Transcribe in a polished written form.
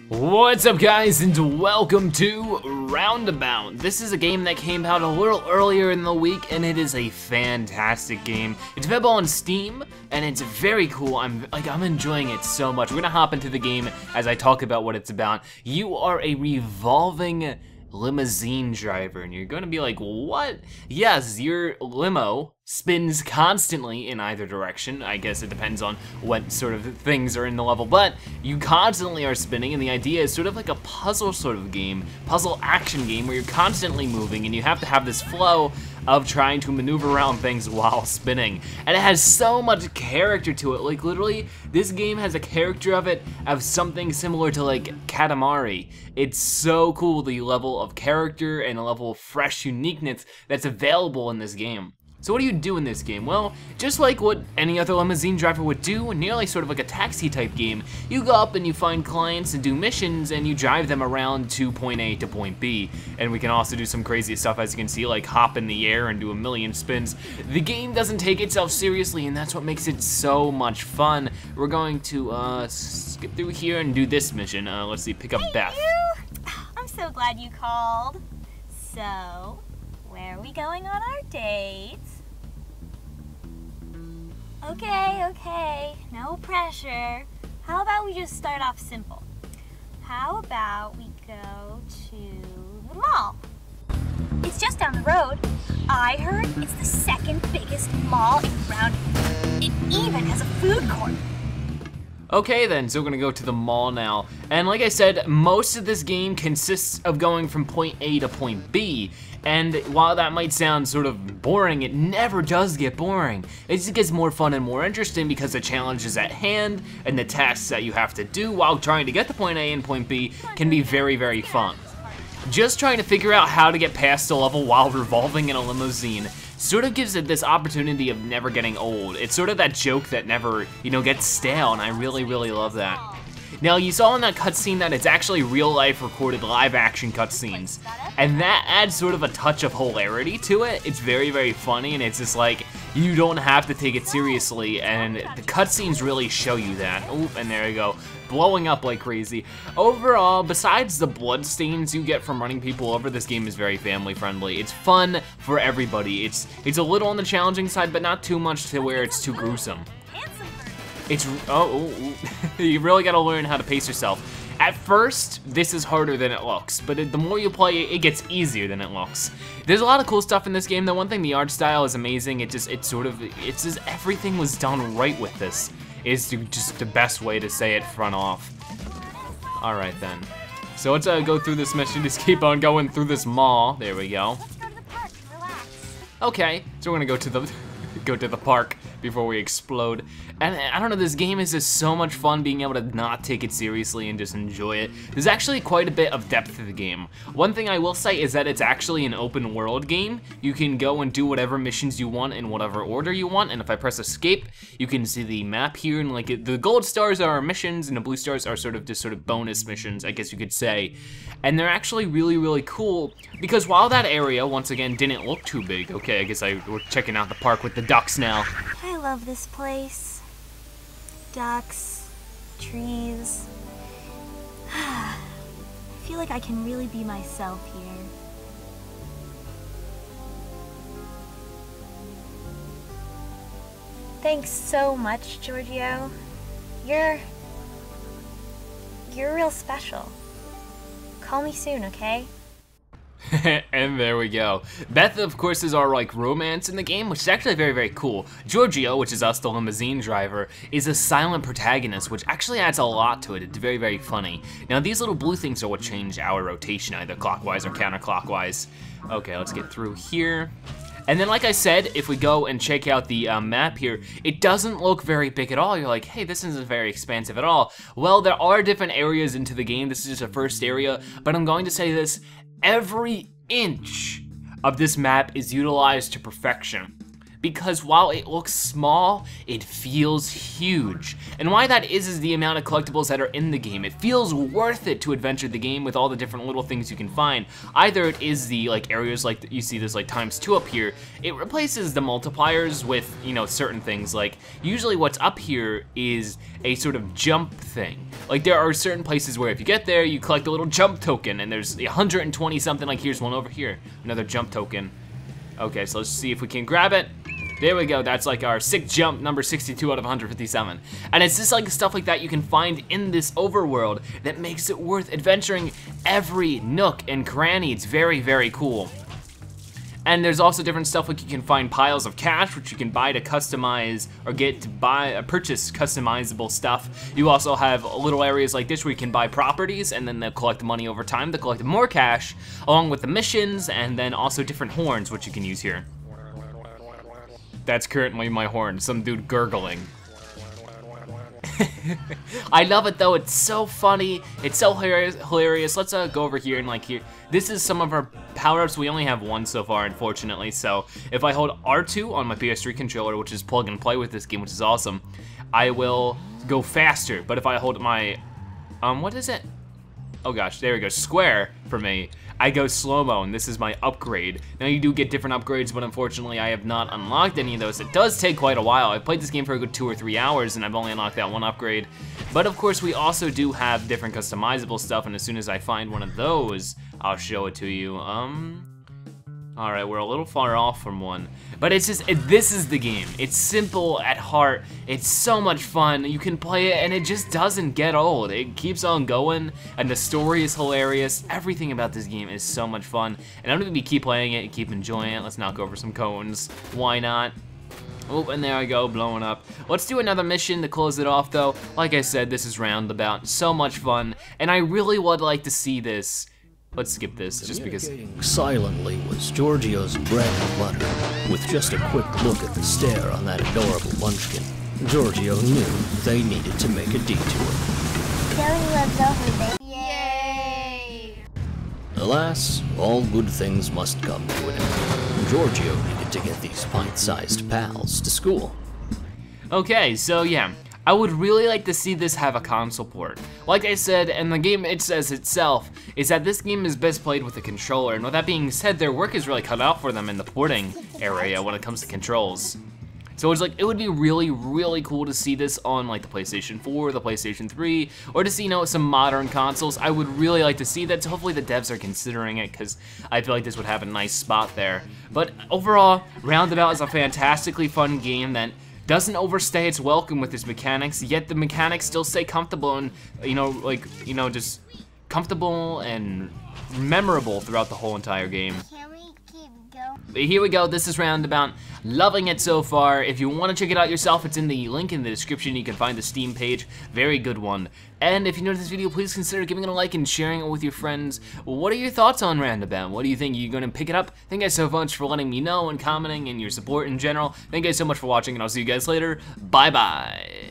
What's up guys, and welcome to Roundabout. This is a game that came out a little earlier in the week, and it is a fantastic game. It's available on Steam, and it's very cool. I'm enjoying it so much. We're gonna hop into the game as I talk about what it's about. You are a revolving limousine driver, and you're gonna be like, what? Yes, your limo spins constantly in either direction. I guess it depends on what sort of things are in the level, but you constantly are spinning, and the idea is sort of like a puzzle sort of game, puzzle action game where you're constantly moving and you have to have this flow of trying to maneuver around things while spinning. And it has so much character to it. Like literally, this game has a character of something similar to like Katamari. It's so cool, the level of character and a level of fresh uniqueness that's available in this game. So what do you do in this game? Well, just like what any other limousine driver would do, nearly sort of like a taxi type game, you go up and you find clients and do missions and you drive them around to point A to point B. And we can also do some crazy stuff, as you can see, like hop in the air and do a million spins. The game doesn't take itself seriously, and that's what makes it so much fun. We're going to skip through here and do this mission. Let's see, pick up Beth. You. I'm so glad you called. So, where are we going on our date? Okay, no pressure. How about we just start off simple? How about we go to the mall? It's just down the road. I heard it's the second biggest mall in Roundabout. It even has a food court. Okay then, so we're gonna go to the mall now. And like I said, most of this game consists of going from point A to point B. And while that might sound sort of boring, it never does get boring. It just gets more fun and more interesting because the challenge is at hand and the tasks that you have to do while trying to get to point A and point B can be very, very fun. Just trying to figure out how to get past a level while revolving in a limousine sort of gives it this opportunity of never getting old. It's sort of that joke that never, gets stale, and I really, really love that. Now, you saw in that cutscene that it's actually real-life recorded live-action cutscenes, and that adds sort of a touch of hilarity to it. It's very, very funny, and it's just like, you don't have to take it seriously, and the cutscenes really show you that. Oop, and there you go, blowing up like crazy. Overall, besides the blood stains you get from running people over, this game is very family-friendly. It's fun for everybody. It's a little on the challenging side, but not too much to where it's too gruesome. It's, you really gotta learn how to pace yourself. At first, this is harder than it looks, but the more you play, it gets easier than it looks. There's a lot of cool stuff in this game. The one thing, the art style is amazing. It's just everything was done right with this. Is just the best way to say it front off. All right then. So let's go through this mission. Just keep on going through this mall. There we go. Let's go to the park and relax. Okay, so we're gonna go to the park before we explode. And I don't know, this game is just so much fun being able to not take it seriously and just enjoy it. There's actually quite a bit of depth to the game. One thing I will say is that it's actually an open world game. You can go and do whatever missions you want in whatever order you want, and if I press escape, you can see the map here, and like the gold stars are missions and the blue stars are sort of bonus missions, I guess you could say. And they're actually really, really cool because while that area, once again, didn't look too big, okay, I guess we're checking out the park with the ducks now. I love this place. Ducks, trees. I feel like I can really be myself here. Thanks so much, Georgio. You're real special. Call me soon, okay? And there we go. Beth, of course, is our like romance in the game, which is actually very, very cool. Giorgio, which is us, the limousine driver, is a silent protagonist, which actually adds a lot to it. It's very, very funny. Now, these little blue things are what change our rotation, either clockwise or counterclockwise. Okay, let's get through here. And then, like I said, if we go and check out the map here, it doesn't look very big at all. You're like, hey, this isn't very expansive at all. Well, there are different areas into the game. This is just a first area, but I'm going to say this. Every inch of this map is utilized to perfection. because while it looks small, it feels huge. And why that is the amount of collectibles that are in the game. It feels worth it to adventure the game with all the different little things you can find. Either it is the like areas like you see this like ×2 up here. It replaces the multipliers with, you know, certain things. Like usually what's up here is a sort of jump thing. Like there are certain places where if you get there, you collect a little jump token, and there's 120 something. Like here's one over here, another jump token. Okay, so let's see if we can grab it. There we go, that's like our sick jump, number 62 out of 157. And it's just like stuff like that you can find in this overworld that makes it worth adventuring every nook and cranny. It's very, very cool. And there's also different stuff like you can find piles of cash, which you can buy to customize or get to purchase customizable stuff. You also have little areas like this where you can buy properties, and then they'll collect money over time to collect more cash, along with the missions, and then also different horns, which you can use here. That's currently my horn, some dude gurgling. I love it though, it's so funny, it's so hilarious. Let's go over here and like here. This is some of our power-ups. We only have one so far, unfortunately, so if I hold R2 on my PS3 controller, which is plug and play with this game, which is awesome, I will go faster. But if I hold my, what is it? Oh gosh, there we go, square for me. I go slow-mo, and this is my upgrade. Now you do get different upgrades, but unfortunately I have not unlocked any of those. It does take quite a while. I played this game for a good 2 or 3 hours, and I've only unlocked that one upgrade. But of course we also do have different customizable stuff, and as soon as I find one of those, I'll show it to you. All right, we're a little far off from one. But it's just, this is the game. It's simple at heart. It's so much fun. You can play it and it just doesn't get old. It keeps on going and the story is hilarious. Everything about this game is so much fun. And I'm gonna keep playing it and keep enjoying it. Let's knock over some cones. Why not? Oh, and there I go, blowing up. Let's do another mission to close it off though. Like I said, this is Roundabout. So much fun. And I really would like to see this. Let's skip this, just because. Silently was Georgio's bread and butter. With just a quick look at the stare on that adorable munchkin, Georgio knew they needed to make a detour. Joey loves over, baby. Yay! Alas, all good things must come to an end. Georgio needed to get these pint-sized pals to school. Okay, so yeah. I would really like to see this have a console port. Like I said, and the game it says itself, is that this game is best played with a controller, and with that being said, their work is really cut out for them in the porting area when it comes to controls. So it's like, it would be really, really cool to see this on like the PlayStation 4, the PlayStation 3, or to see, you know, some modern consoles. I would really like to see that, so hopefully the devs are considering it, because I feel like this would have a nice spot there. But overall, Roundabout is a fantastically fun game that doesn't overstay its welcome with its mechanics, yet the mechanics still stay comfortable and, you know, like, you know, just comfortable and memorable throughout the whole entire game. Can we keep going? But here we go, this is Roundabout. Loving it so far. If you want to check it out yourself, it's in the link in the description. You can find the Steam page. Very good one. And if you enjoyed this video, please consider giving it a like and sharing it with your friends. What are your thoughts on Roundabout? What do you think? Are you going to pick it up? Thank you guys so much for letting me know and commenting and your support in general. Thank you guys so much for watching, and I'll see you guys later. Bye-bye.